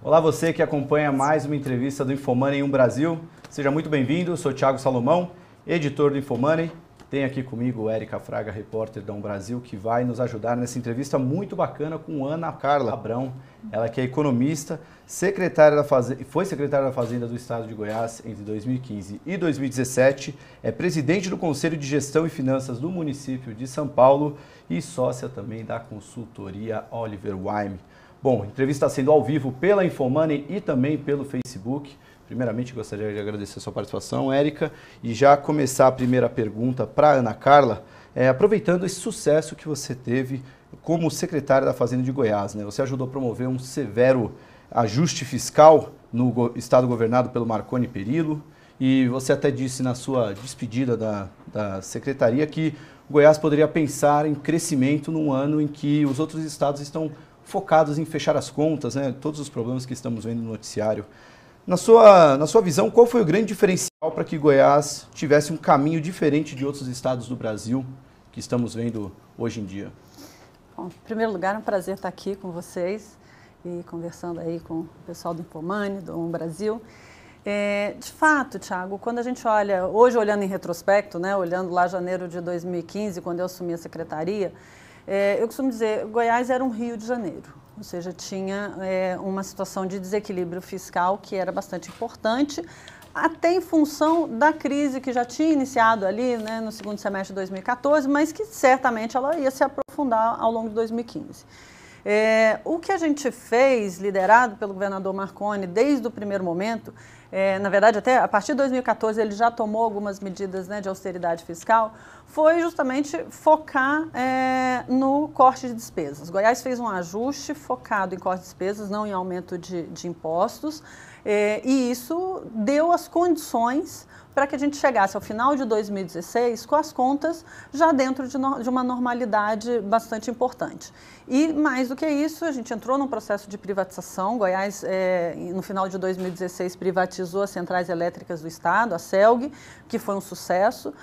Olá você que acompanha mais uma entrevista do Infomoney em Brasil. Seja muito bem-vindo, eu sou Thiago Salomão, editor do Infomoney. Tem aqui comigo Érica Fraga, repórter da Brasil, que vai nos ajudar nessa entrevista muito bacana com Ana Carla Abrão. Ela que é economista, foi secretária da Fazenda do Estado de Goiás entre 2015 e 2017, é presidente do Conselho de Gestão e Finanças do município de São Paulo e sócia também da consultoria Oliver Wyme. Bom, a entrevista está sendo ao vivo pela Infomoney e também pelo Facebook. Primeiramente, gostaria de agradecer a sua participação, Érica, e já começar a primeira pergunta para a Ana Carla, aproveitando esse sucesso que você teve como secretária da Fazenda de Goiás, né? Você ajudou a promover um severo ajuste fiscal no estado governado pelo Marconi Perillo, e você até disse na sua despedida da secretaria que Goiás poderia pensar em crescimento num ano em que os outros estados estão focados em fechar as contas, né? Todos os problemas que estamos vendo no noticiário. Na sua visão, qual foi o grande diferencial para que Goiás tivesse um caminho diferente de outros estados do Brasil que estamos vendo hoje em dia? Bom, em primeiro lugar, é um prazer estar aqui com vocês e conversando aí com o pessoal do Infomoney, do Brasil. De fato, Thiago, quando a gente olha, hoje olhando em retrospecto, né, olhando lá janeiro de 2015, quando eu assumi a secretaria, eu costumo dizer, Goiás era um Rio de Janeiro, ou seja, tinha uma situação de desequilíbrio fiscal que era bastante importante, até em função da crise que já tinha iniciado ali, né, no segundo semestre de 2014, mas que certamente ela ia se aprofundar ao longo de 2015. O que a gente fez, liderado pelo governador Marconi, desde o primeiro momento, na verdade, até a partir de 2014 ele já tomou algumas medidas, né, de austeridade fiscal, foi justamente focar no corte de despesas. Goiás fez um ajuste focado em corte de despesas, não em aumento de impostos, e isso deu as condições para que a gente chegasse ao final de 2016 com as contas já dentro de uma normalidade bastante importante. E mais do que isso, a gente entrou num processo de privatização. Goiás, no final de 2016, privatizou as centrais elétricas do estado, a CELG, que foi um sucesso,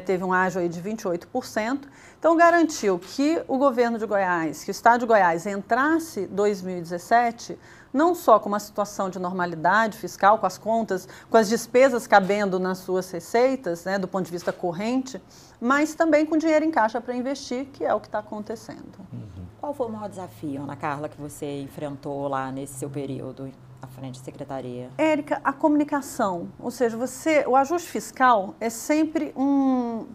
teve um ágio aí de 28%. Então, garantiu que o governo de Goiás, que o estado de Goiás entrasse 2017 não só com uma situação de normalidade fiscal, com as contas, com as despesas cabendo nas suas receitas, né, do ponto de vista corrente, mas também com dinheiro em caixa para investir, que é o que está acontecendo. Uhum. Qual foi o maior desafio, Ana Carla, que você enfrentou lá nesse seu período à frente da secretaria? Érica, a comunicação, ou seja, o ajuste fiscal é sempre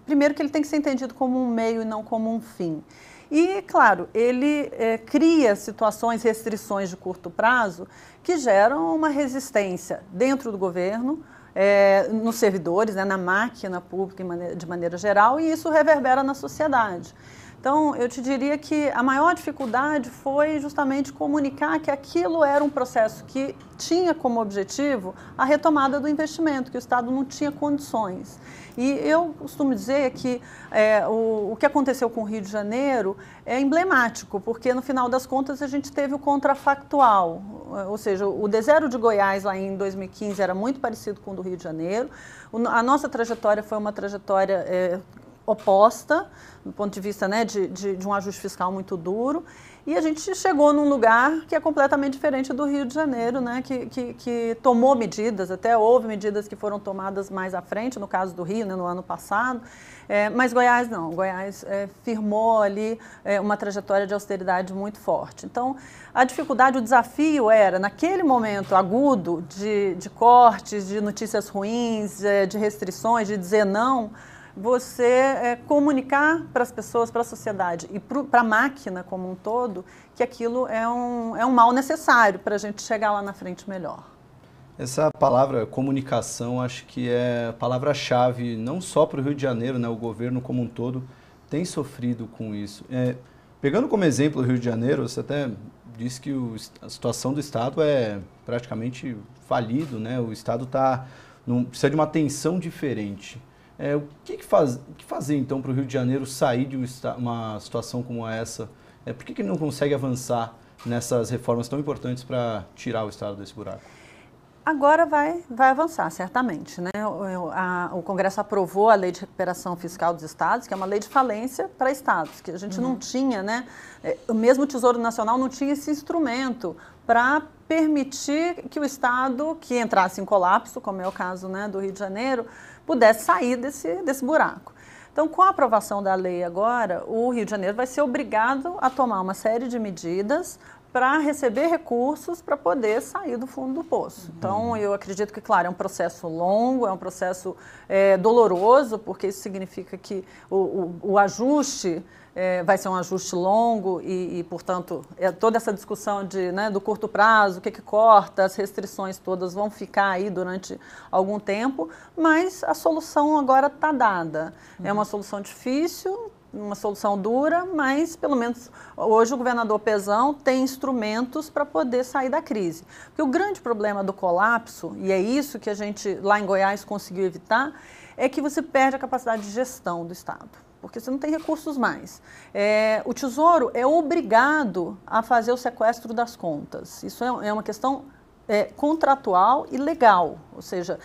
primeiro que ele tem que ser entendido como um meio e não como um fim. E, claro, ele cria situações, restrições de curto prazo que geram uma resistência dentro do governo, nos servidores, né, na máquina pública de maneira geral, e isso reverbera na sociedade. Então, eu te diria que a maior dificuldade foi justamente comunicar que aquilo era um processo que tinha como objetivo a retomada do investimento, que o Estado não tinha condições. E eu costumo dizer que o que aconteceu com o Rio de Janeiro é emblemático, porque no final das contas a gente teve o contrafactual, ou seja, o D0 de Goiás lá em 2015 era muito parecido com o do Rio de Janeiro. A nossa trajetória foi uma trajetória oposta, do ponto de vista, né, de um ajuste fiscal muito duro, e a gente chegou num lugar que é completamente diferente do Rio de Janeiro, né, que tomou medidas, até houve medidas que foram tomadas mais à frente, no caso do Rio, né, no ano passado, mas Goiás não, Goiás firmou ali uma trajetória de austeridade muito forte. Então, a dificuldade, o desafio era, naquele momento agudo de cortes, de notícias ruins, de restrições, de dizer não, você comunicar para as pessoas, para a sociedade e para a máquina como um todo, que aquilo é um mal necessário para a gente chegar lá na frente melhor. Essa palavra comunicação acho que é a palavra-chave não só para o Rio de Janeiro, né? O governo como um todo tem sofrido com isso. Pegando como exemplo o Rio de Janeiro, você até disse que a situação do Estado é praticamente falido, né? O Estado precisa de uma atenção diferente. O que fazer, então, para o Rio de Janeiro sair de uma situação como essa? Por que ele não consegue avançar nessas reformas tão importantes para tirar o Estado desse buraco? Agora vai avançar, certamente, né? O Congresso aprovou a Lei de Recuperação Fiscal dos Estados, que é uma lei de falência para estados, que a gente não tinha, né? O mesmo Tesouro Nacional não tinha esse instrumento para permitir que o Estado, que entrasse em colapso, como é o caso, né, do Rio de Janeiro, pudesse sair desse buraco. Então, com a aprovação da lei agora, o Rio de Janeiro vai ser obrigado a tomar uma série de medidas para receber recursos para poder sair do fundo do poço. Então, eu acredito que, claro, é um processo longo, é um processo doloroso, porque isso significa que o ajuste vai ser um ajuste longo e portanto, toda essa discussão do curto prazo, o que corta, as restrições todas vão ficar aí durante algum tempo, mas a solução agora está dada. É uma solução difícil, uma solução dura, mas pelo menos hoje o governador Pezão tem instrumentos para poder sair da crise. Porque o grande problema do colapso, e é isso que a gente lá em Goiás conseguiu evitar, é que você perde a capacidade de gestão do Estado, porque você não tem recursos mais. O Tesouro é obrigado a fazer o sequestro das contas. Isso é uma questão contratual e legal, ou seja,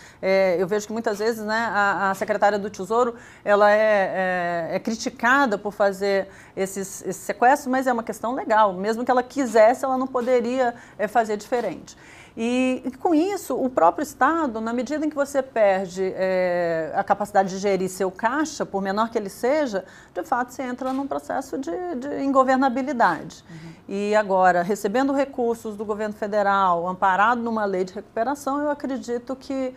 eu vejo que muitas vezes, né, a secretária do Tesouro ela é criticada por fazer esses sequestros, mas é uma questão legal, mesmo que ela quisesse, ela não poderia fazer diferente. E com isso, o próprio Estado, na medida em que você perde a capacidade de gerir seu caixa, por menor que ele seja, de fato você entra num processo de ingovernabilidade. E agora, recebendo recursos do governo federal, amparado numa lei de recuperação, eu acredito que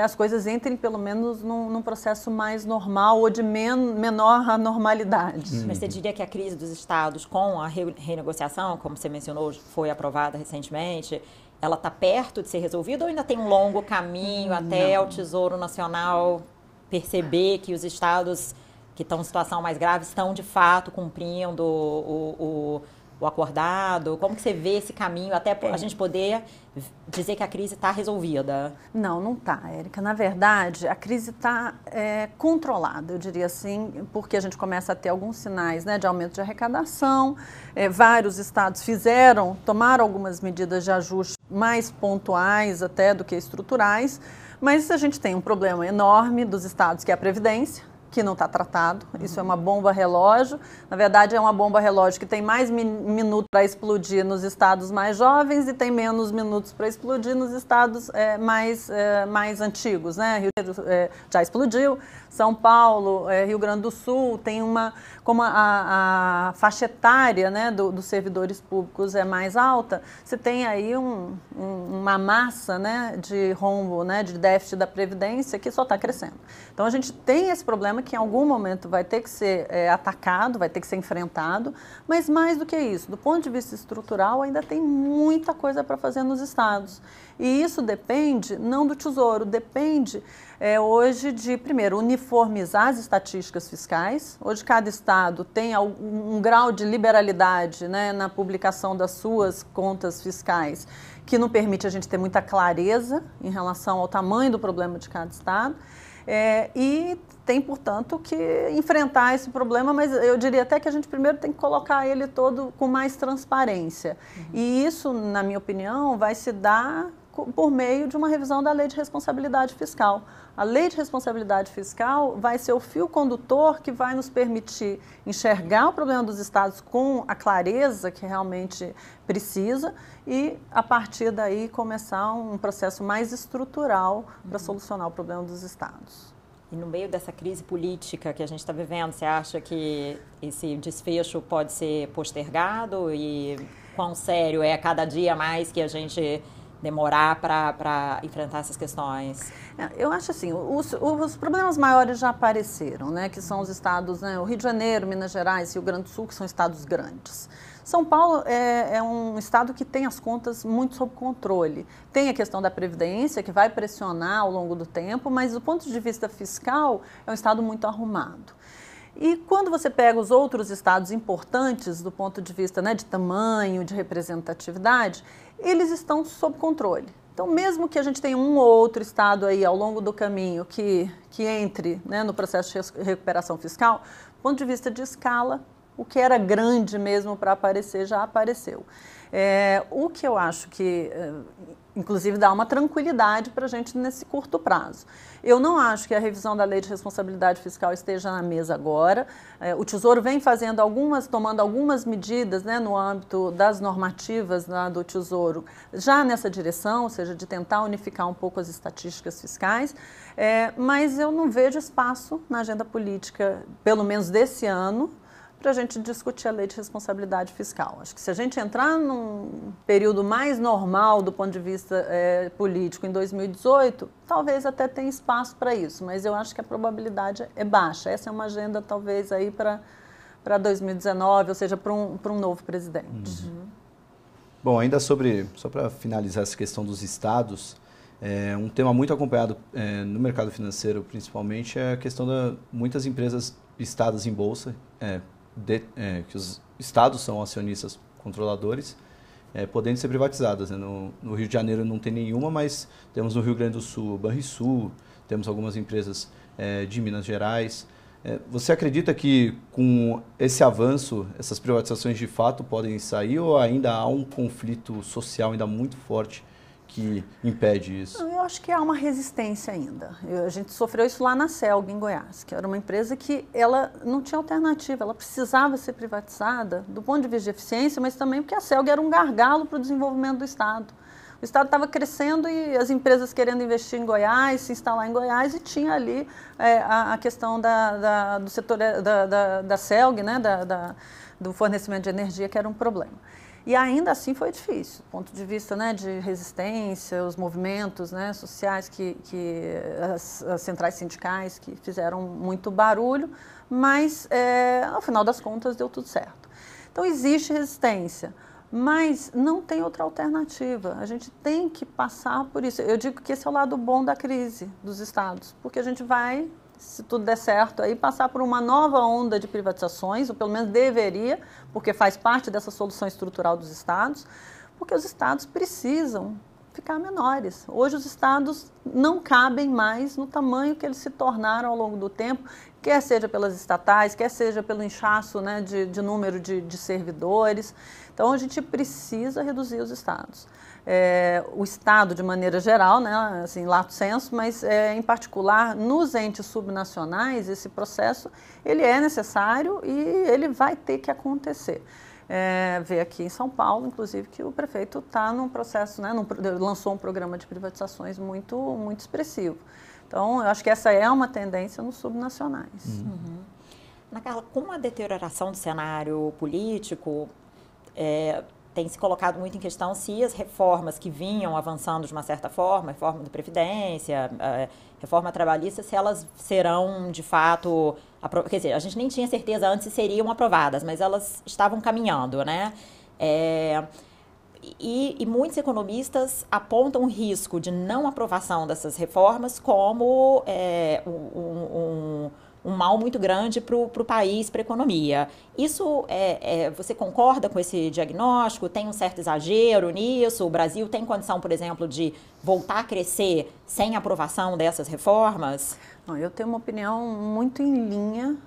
as coisas entrem pelo menos num processo mais normal ou de menor anormalidade. Mas você diria que a crise dos estados com a renegociação, como você mencionou, foi aprovada recentemente, ela está perto de ser resolvida ou ainda tem um longo caminho até o Tesouro Nacional perceber que os estados que estão em situação mais grave estão, de fato, cumprindo o acordado? Como que você vê esse caminho até a gente poder dizer que a crise está resolvida? Não está, Érica. Na verdade, a crise está controlada, eu diria assim, porque a gente começa a ter alguns sinais, né, de aumento de arrecadação. Vários estados tomaram algumas medidas de ajuste mais pontuais até do que estruturais, mas a gente tem um problema enorme dos estados, que é a Previdência, que não está tratado. Isso é uma bomba relógio. Na verdade, é uma bomba relógio que tem mais minutos para explodir nos estados mais jovens e tem menos minutos para explodir nos estados mais antigos, né? Rio de Janeiro já explodiu, São Paulo, Rio Grande do Sul tem como a faixa etária, né, dos servidores públicos é mais alta, você tem aí uma massa, né, de rombo, né, de déficit da Previdência que só está crescendo. Então, a gente tem esse problema que em algum momento vai ter que ser atacado, vai ter que ser enfrentado, mas mais do que isso, do ponto de vista estrutural, ainda tem muita coisa para fazer nos estados. E isso depende, não do Tesouro, depende hoje de, primeiro, uniformizar as estatísticas fiscais. Hoje cada estado tem um grau de liberalidade, né, na publicação das suas contas fiscais, que não permite a gente ter muita clareza em relação ao tamanho do problema de cada estado. E tem, portanto, que enfrentar esse problema, mas eu diria até que a gente primeiro tem que colocar ele todo com mais transparência. E isso, na minha opinião, vai se dar por meio de uma revisão da Lei de Responsabilidade Fiscal. A Lei de Responsabilidade Fiscal vai ser o fio condutor que vai nos permitir enxergar o problema dos estados com a clareza que realmente precisa e, a partir daí, começar um processo mais estrutural para solucionar o problema dos estados. E no meio dessa crise política que a gente está vivendo, você acha que esse desfecho pode ser postergado? E quão sério é cada dia mais que a gente demorar para enfrentar essas questões? Eu acho assim, os problemas maiores já apareceram, né, que são os estados, né, o Rio de Janeiro, Minas Gerais e Rio Grande do Sul, que são estados grandes. São Paulo é um estado que tem as contas muito sob controle. Tem a questão da Previdência, que vai pressionar ao longo do tempo, mas do ponto de vista fiscal, é um estado muito arrumado. E quando você pega os outros estados importantes do ponto de vista, né, de tamanho, de representatividade, eles estão sob controle. Então, mesmo que a gente tenha um ou outro estado aí ao longo do caminho que entre, né, no processo de recuperação fiscal, do ponto de vista de escala, o que era grande mesmo para aparecer já apareceu. O que eu acho que, inclusive, dá uma tranquilidade para a gente nesse curto prazo. Eu não acho que a revisão da Lei de Responsabilidade Fiscal esteja na mesa agora. O Tesouro vem tomando algumas medidas, né, no âmbito das normativas lá do Tesouro, já nessa direção, ou seja, de tentar unificar um pouco as estatísticas fiscais, mas eu não vejo espaço na agenda política, pelo menos desse ano, para a gente discutir a Lei de Responsabilidade Fiscal. Acho que se a gente entrar num período mais normal do ponto de vista político em 2018, talvez até tenha espaço para isso, mas eu acho que a probabilidade é baixa. Essa é uma agenda talvez aí para 2019, ou seja, para um novo presidente. Bom, ainda só para finalizar essa questão dos estados, um tema muito acompanhado no mercado financeiro, principalmente, é a questão de muitas empresas listadas em bolsa, que os estados são acionistas controladores, podendo ser privatizadas. Né? No Rio de Janeiro não tem nenhuma, mas temos no Rio Grande do Sul, Banrisul, temos algumas empresas de Minas Gerais. Você acredita que com esse avanço, essas privatizações de fato podem sair ou ainda há um conflito social ainda muito forte que impede isso? Eu acho que há uma resistência ainda. A gente sofreu isso lá na CELG, em Goiás, que era uma empresa que ela não tinha alternativa, ela precisava ser privatizada do ponto de vista de eficiência, mas também porque a CELG era um gargalo para o desenvolvimento do Estado. O Estado estava crescendo e as empresas querendo investir em Goiás, se instalar em Goiás, e tinha ali a questão do setor da CELG, né, do fornecimento de energia, que era um problema. E ainda assim foi difícil, do ponto de vista, né, de resistência, os movimentos, né, sociais, as centrais sindicais que fizeram muito barulho, mas ao final das contas deu tudo certo. Então existe resistência, mas não tem outra alternativa. A gente tem que passar por isso. Eu digo que esse é o lado bom da crise dos estados, porque a gente vai, se tudo der certo, aí passar por uma nova onda de privatizações, ou pelo menos deveria, porque faz parte dessa solução estrutural dos estados, porque os estados precisam ficar menores. Hoje os estados não cabem mais no tamanho que eles se tornaram ao longo do tempo, quer seja pelas estatais, quer seja pelo inchaço, né, de número de servidores. Então a gente precisa reduzir os estados. O Estado de maneira geral, né, assim, lato sensu, mas em particular nos entes subnacionais, esse processo ele é necessário e ele vai ter que acontecer. Ver aqui em São Paulo, inclusive, que o prefeito está num processo, né, lançou um programa de privatizações muito, muito expressivo. Então, eu acho que essa é uma tendência nos subnacionais. Ana Carla, com a deterioração do cenário político, tem se colocado muito em questão se as reformas que vinham avançando de uma certa forma, reforma da Previdência, reforma trabalhista, se elas serão de fato, quer dizer, a gente nem tinha certeza antes se seriam aprovadas, mas elas estavam caminhando, né? E muitos economistas apontam o risco de não aprovação dessas reformas como um mal muito grande para o país, para a economia. Isso, você concorda com esse diagnóstico? Tem um certo exagero nisso? O Brasil tem condição, por exemplo, de voltar a crescer sem aprovação dessas reformas? Não, eu tenho uma opinião muito em linha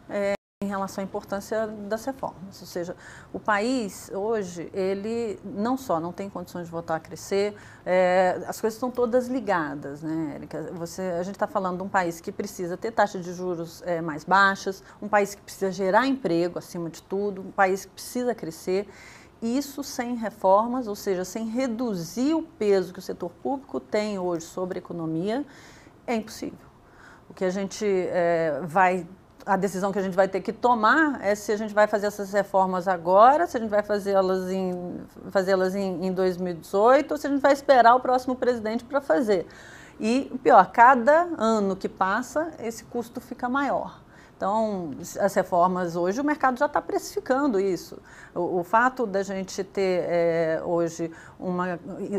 em relação à importância das reformas. Ou seja, o país hoje, ele não só não tem condições de voltar a crescer, as coisas estão todas ligadas, né, Érica? A gente está falando de um país que precisa ter taxas de juros mais baixas, um país que precisa gerar emprego acima de tudo, um país que precisa crescer. Isso sem reformas, ou seja, sem reduzir o peso que o setor público tem hoje sobre a economia, é impossível. O que a gente a decisão que a gente vai ter que tomar é se a gente vai fazer essas reformas agora, se a gente vai fazê-las em 2018 ou se a gente vai esperar o próximo presidente para fazer. E, pior, cada ano que passa, esse custo fica maior. Então, as reformas hoje, o mercado já está precificando isso. O fato da gente ter hoje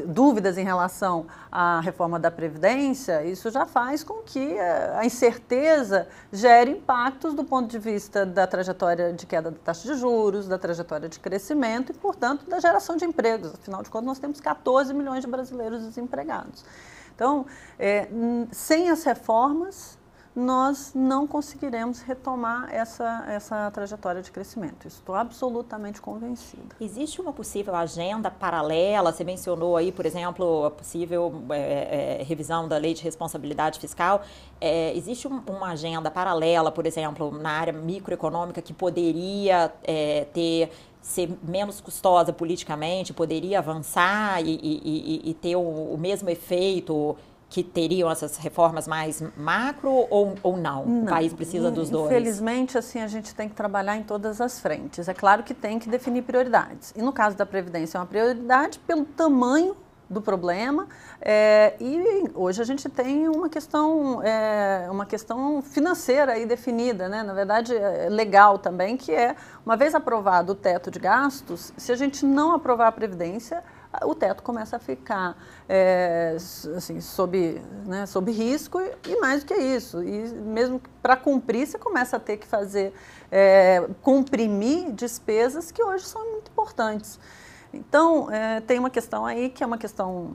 dúvidas em relação à reforma da Previdência, isso já faz com que a incerteza gere impactos do ponto de vista da trajetória de queda da taxa de juros, da trajetória de crescimento e, portanto, da geração de empregos. Afinal de contas, nós temos 14 milhões de brasileiros desempregados. Então, sem as reformas, nós não conseguiremos retomar essa trajetória de crescimento. Estou absolutamente convencida. Existe uma possível agenda paralela? Você mencionou aí, por exemplo, a possível revisão da Lei de Responsabilidade Fiscal. Existe uma agenda paralela, por exemplo, na área microeconômica que poderia ser menos custosa politicamente, poderia avançar e ter o mesmo efeito que teriam essas reformas mais macro ou não? O país precisa dos dois? Infelizmente, assim, a gente tem que trabalhar em todas as frentes. É claro que tem que definir prioridades. E no caso da Previdência é uma prioridade pelo tamanho do problema, e hoje a gente tem uma questão financeira aí definida, né? Na verdade, legal também, que é, uma vez aprovado o teto de gastos, se a gente não aprovar a Previdência, o teto começa a ficar assim, sob risco e mais do que isso. E mesmo para cumprir, você começa a ter que comprimir despesas que hoje são muito importantes. Então, tem uma questão aí que é uma questão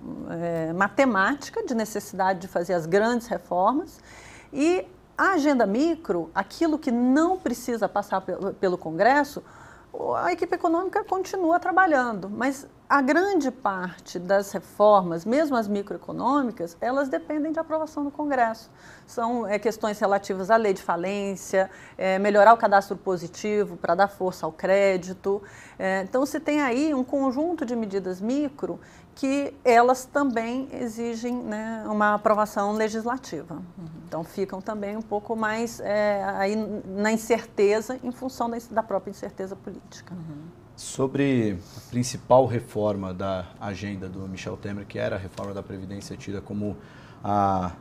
matemática, de necessidade de fazer as grandes reformas, e a agenda micro, aquilo que não precisa passar pelo Congresso, a equipe econômica continua trabalhando, mas a grande parte das reformas, mesmo as microeconômicas, elas dependem de aprovação no Congresso. São questões relativas à lei de falência, melhorar o cadastro positivo para dar força ao crédito. Então, você tem aí um conjunto de medidas micro que elas também exigem, né, uma aprovação legislativa. Então, ficam também um pouco mais aí na incerteza, em função da própria incerteza política. Sobre a principal reforma da agenda do Michel Temer, que era a reforma da Previdência, tida como a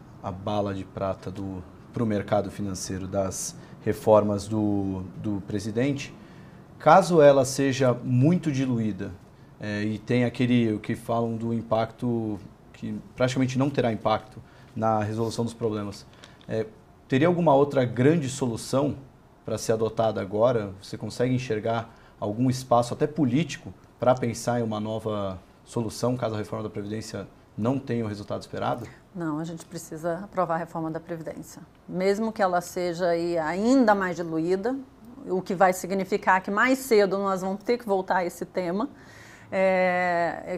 bala de prata para o mercado financeiro das reformas do presidente, caso ela seja muito diluída e tem o que falam do impacto, que praticamente não terá impacto na resolução dos problemas, teria alguma outra grande solução para ser adotada agora? Você consegue enxergar algum espaço até político para pensar em uma nova solução, caso a reforma da Previdência não tenha o resultado esperado? Não, a gente precisa aprovar a reforma da Previdência. Mesmo que ela seja aí ainda mais diluída, o que vai significar que mais cedo nós vamos ter que voltar a esse tema,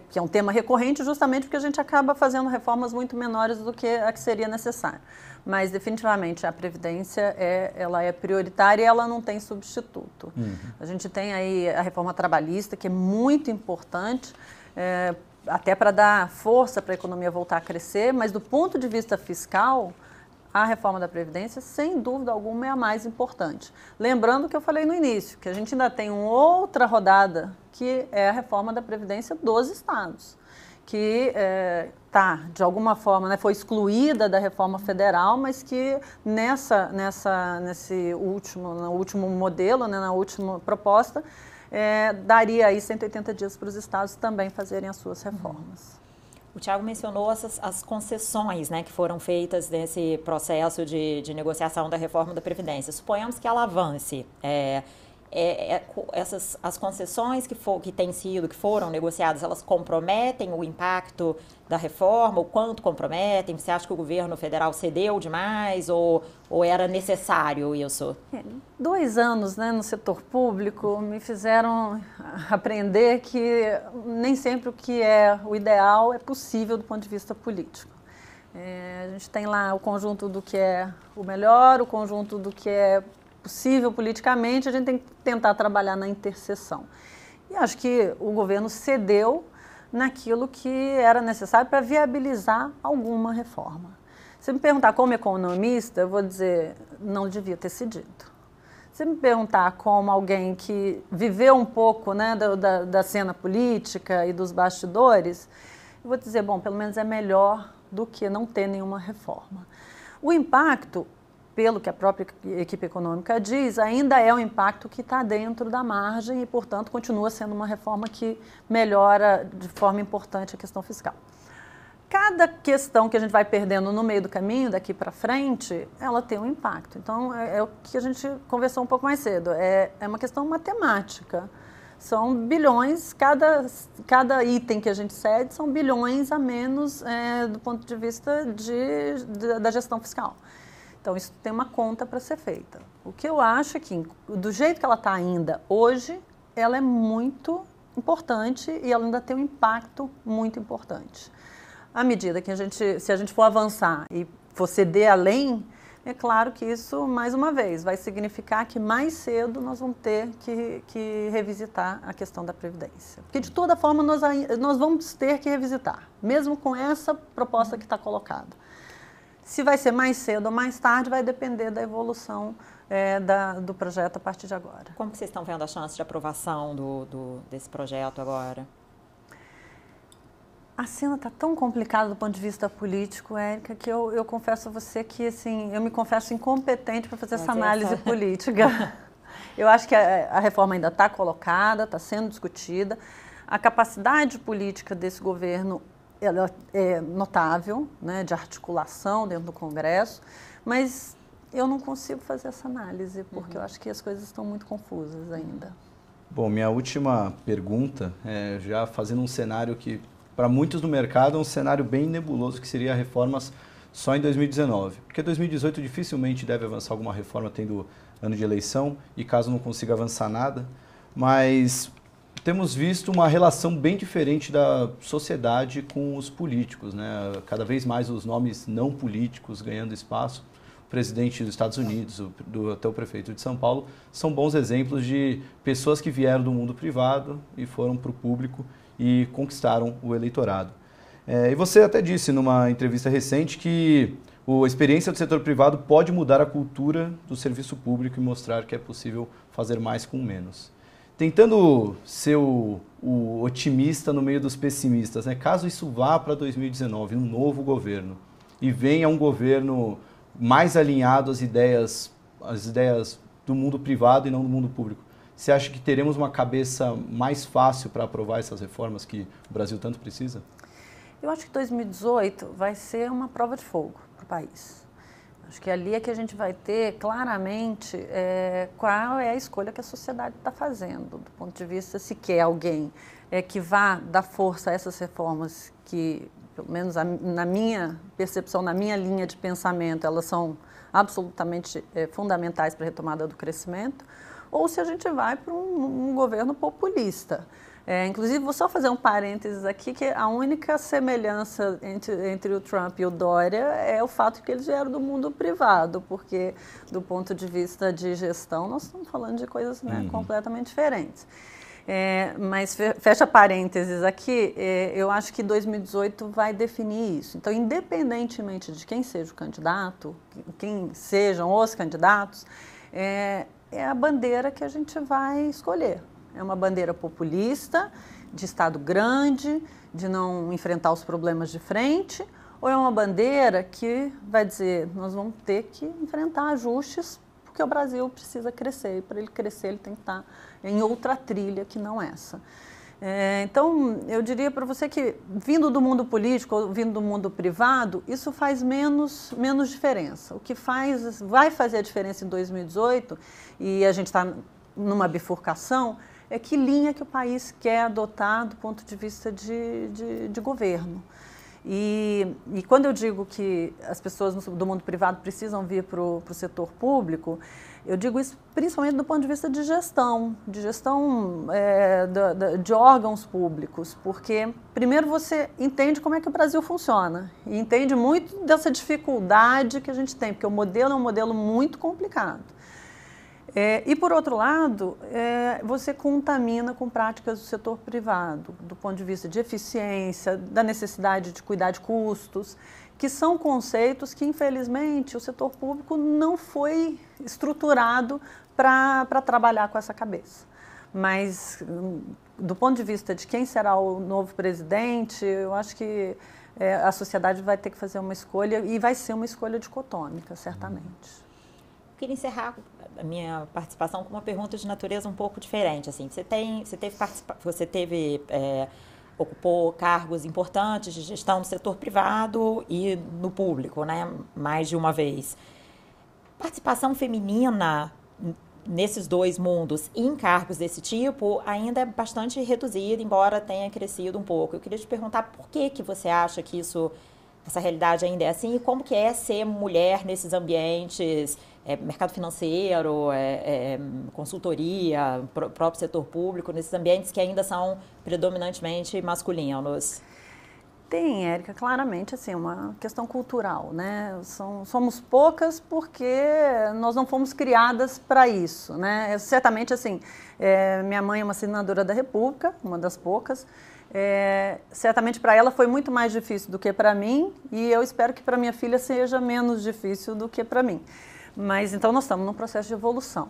que é um tema recorrente justamente porque a gente acaba fazendo reformas muito menores do que a que seria necessário. Mas definitivamente a Previdência ela é prioritária e ela não tem substituto. A gente tem aí a reforma trabalhista, que é muito importante, até para dar força para a economia voltar a crescer, mas do ponto de vista fiscal, a reforma da Previdência, sem dúvida alguma, é a mais importante. Lembrando que eu falei no início, que a gente ainda tem uma outra rodada, que é a reforma da Previdência dos estados, que de alguma forma, né, foi excluída da reforma federal, mas que nesse último modelo, né, na última proposta, daria aí 180 dias para os estados também fazerem as suas reformas. O Thiago mencionou as concessões, né, que foram feitas nesse processo de negociação da reforma da Previdência. Suponhamos que ela avance. As concessões que foram negociadas, elas comprometem o impacto da reforma? O quanto comprometem? Você acha que o governo federal cedeu demais ou era necessário isso? 2 anos, né, no setor público me fizeram aprender que nem sempre o que é o ideal é possível do ponto de vista político. A gente tem lá o conjunto do que é o melhor, o conjunto do que é possível politicamente, a gente tem que tentar trabalhar na interseção. E acho que o governo cedeu naquilo que era necessário para viabilizar alguma reforma. Se me perguntar como economista, eu vou dizer, não devia ter cedido. Se me perguntar como alguém que viveu um pouco, né, da cena política e dos bastidores, eu vou dizer, bom, pelo menos é melhor do que não ter nenhuma reforma. O impacto, pelo que a própria equipe econômica diz, ainda é um impacto que está dentro da margem e, portanto, continua sendo uma reforma que melhora de forma importante a questão fiscal. Cada questão que a gente vai perdendo no meio do caminho, daqui para frente, ela tem um impacto. Então, é o que a gente conversou um pouco mais cedo, é uma questão matemática. São bilhões, cada item que a gente cede são bilhões a menos do ponto de vista da gestão fiscal. Então, isso tem uma conta para ser feita. O que eu acho é que, do jeito que ela está ainda hoje, ela é muito importante e ela ainda tem um impacto muito importante. À medida que se a gente for avançar e for ceder além, é claro que isso, mais uma vez, vai significar que mais cedo nós vamos ter que revisitar a questão da Previdência. Porque, de toda forma, nós vamos ter que revisitar, mesmo com essa proposta que está colocada. Se vai ser mais cedo ou mais tarde, vai depender da evolução do projeto a partir de agora. Como que vocês estão vendo a chance de aprovação desse projeto agora? A cena está tão complicada do ponto de vista político, Érica, que eu confesso a você que assim, eu me confesso incompetente para fazer essa análise política. Eu acho que a reforma ainda está colocada, está sendo discutida. A capacidade política desse governo ela é notável, né, de articulação dentro do Congresso, mas eu não consigo fazer essa análise, porque eu acho que as coisas estão muito confusas ainda. Bom, minha última pergunta é já fazendo um cenário que, para muitos no mercado, é um cenário bem nebuloso, que seria reformas só em 2019. Porque 2018 dificilmente deve avançar alguma reforma tendo ano de eleição, e caso não consiga avançar nada, mas temos visto uma relação bem diferente da sociedade com os políticos, né? Cada vez mais os nomes não políticos ganhando espaço. O presidente dos Estados Unidos, até o prefeito de São Paulo, são bons exemplos de pessoas que vieram do mundo privado e foram para o público e conquistaram o eleitorado. E você até disse numa entrevista recente que a experiência do setor privado pode mudar a cultura do serviço público e mostrar que é possível fazer mais com menos. Tentando ser o otimista no meio dos pessimistas, né? Caso isso vá para 2019, um novo governo, e venha um governo mais alinhado às ideias do mundo privado e não do mundo público, você acha que teremos uma cabeça mais fácil para aprovar essas reformas que o Brasil tanto precisa? Eu acho que 2018 vai ser uma prova de fogo para o país. Acho que ali é que a gente vai ter claramente qual é a escolha que a sociedade está fazendo, do ponto de vista se quer alguém que vá dar força a essas reformas que, pelo menos na minha percepção, na minha linha de pensamento, elas são absolutamente fundamentais para a retomada do crescimento, ou se a gente vai para um governo populista. Inclusive, vou só fazer um parênteses aqui, que a única semelhança entre o Trump e o Dória é o fato de que eles vieram do mundo privado, porque do ponto de vista de gestão, nós estamos falando de coisas completamente diferentes. Mas fecha parênteses aqui, eu acho que 2018 vai definir isso. Então, independentemente de quem seja o candidato, quem sejam os candidatos, é a bandeira que a gente vai escolher. É uma bandeira populista, de Estado grande, de não enfrentar os problemas de frente, ou é uma bandeira que vai dizer, nós vamos ter que enfrentar ajustes, porque o Brasil precisa crescer, e para ele crescer ele tem que estar em outra trilha que não essa. Então, eu diria para você que, vindo do mundo político ou vindo do mundo privado, isso faz menos diferença. O que vai fazer a diferença em 2018, e a gente está numa bifurcação, é que linha que o país quer adotar do ponto de vista de governo. E quando eu digo que as pessoas do mundo privado precisam vir para o setor público, eu digo isso principalmente do ponto de vista de gestão de órgãos públicos, porque primeiro você entende como é que o Brasil funciona e entende muito dessa dificuldade que a gente tem, porque o modelo é um modelo muito complicado. E, por outro lado, você contamina com práticas do setor privado, do ponto de vista de eficiência, da necessidade de cuidar de custos, que são conceitos que, infelizmente, o setor público não foi estruturado para trabalhar com essa cabeça. Mas, do ponto de vista de quem será o novo presidente, eu acho que a sociedade vai ter que fazer uma escolha, e vai ser uma escolha dicotômica, certamente. Queria encerrar a minha participação com uma pergunta de natureza um pouco diferente. Assim, ocupou cargos importantes de gestão no setor privado e no público, né, mais de uma vez. Participação feminina nesses dois mundos, em cargos desse tipo, ainda é bastante reduzida, embora tenha crescido um pouco. Eu queria te perguntar por que você acha que isso essa realidade ainda é assim? E como que é ser mulher nesses ambientes, mercado financeiro, consultoria, próprio setor público, nesses ambientes que ainda são predominantemente masculinos? Tem, Érica, claramente, assim, uma questão cultural, né? Somos poucas porque nós não fomos criadas para isso, né? Certamente, assim, minha mãe é uma senadora da República, uma das poucas. Certamente para ela foi muito mais difícil do que para mim e eu espero que para minha filha seja menos difícil do que para mim. Mas então nós estamos num processo de evolução.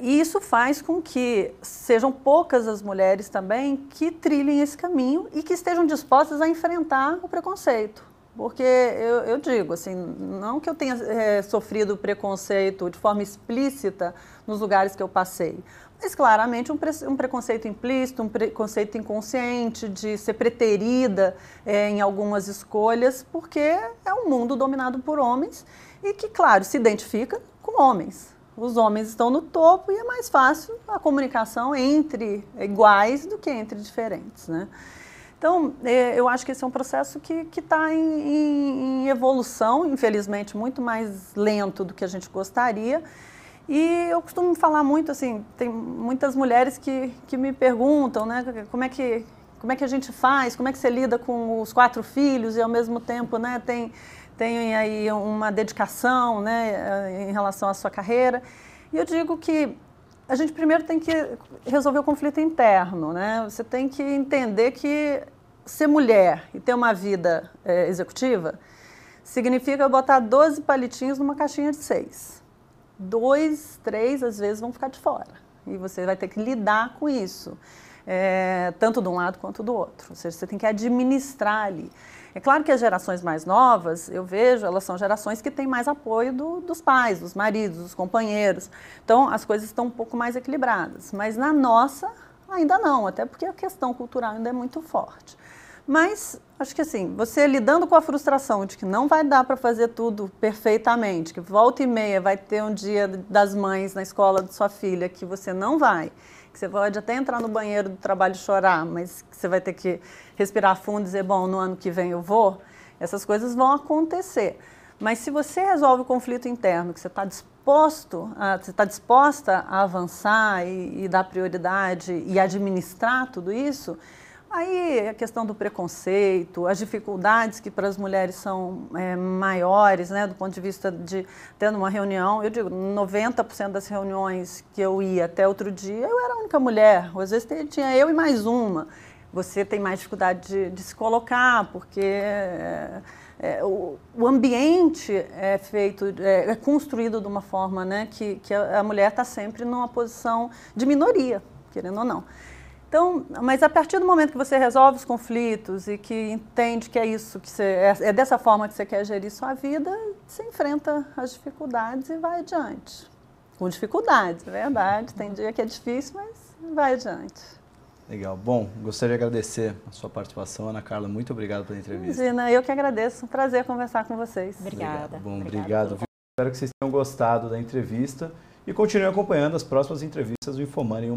E isso faz com que sejam poucas as mulheres também que trilhem esse caminho e que estejam dispostas a enfrentar o preconceito. Porque eu digo, assim, não que eu tenha sofrido preconceito de forma explícita nos lugares que eu passei, mas claramente um preconceito implícito, um preconceito inconsciente de ser preterida em algumas escolhas, porque é um mundo dominado por homens e que, claro, se identifica com homens. Os homens estão no topo e é mais fácil a comunicação entre iguais do que entre diferentes, né? Então, eu acho que esse é um processo que está em evolução, infelizmente muito mais lento do que a gente gostaria. E eu costumo falar muito, assim, tem muitas mulheres que me perguntam, né, como é que a gente faz, como é que você lida com os 4 filhos e ao mesmo tempo, né, tem aí uma dedicação, né, em relação à sua carreira. E eu digo que a gente primeiro tem que resolver o conflito interno, né? Você tem que entender que ser mulher e ter uma vida executiva significa botar 12 palitinhos numa caixinha de 6. 2, 3, às vezes, vão ficar de fora. E você vai ter que lidar com isso, tanto de um lado quanto do outro. Ou seja, você tem que administrar ali. É claro que as gerações mais novas, eu vejo, elas são gerações que têm mais apoio dos pais, dos maridos, dos companheiros. Então, as coisas estão um pouco mais equilibradas. Mas na nossa, ainda não, até porque a questão cultural ainda é muito forte. Mas, acho que assim, você lidando com a frustração de que não vai dar para fazer tudo perfeitamente, que volta e meia vai ter um dia das mães na escola de sua filha que você não vai, que você pode até entrar no banheiro do trabalho e chorar, mas que você vai ter que respirar fundo e dizer, bom, no ano que vem eu vou, essas coisas vão acontecer. Mas se você resolve o conflito interno, que você está disposta a avançar e dar prioridade e administrar tudo isso, aí a questão do preconceito, as dificuldades que para as mulheres são maiores, né, do ponto de vista de tendo uma reunião, eu digo, 90% das reuniões que eu ia até outro dia, eu era a única mulher, ou às vezes tinha eu e mais uma. Você tem mais dificuldade de se colocar, porque o ambiente é construído de uma forma, né, que a mulher está sempre numa posição de minoria, querendo ou não. Então, mas a partir do momento que você resolve os conflitos e que entende que é isso, que é dessa forma que você quer gerir sua vida, você enfrenta as dificuldades e vai adiante. Com dificuldades, é verdade, tem dia que é difícil, mas vai adiante. Legal. Bom, gostaria de agradecer a sua participação, Ana Carla. Muito obrigado pela entrevista. Imagina, eu que agradeço. Um prazer conversar com vocês. Obrigada. Bom, obrigado. Espero que vocês tenham gostado da entrevista e continuem acompanhando as próximas entrevistas do Infomoney.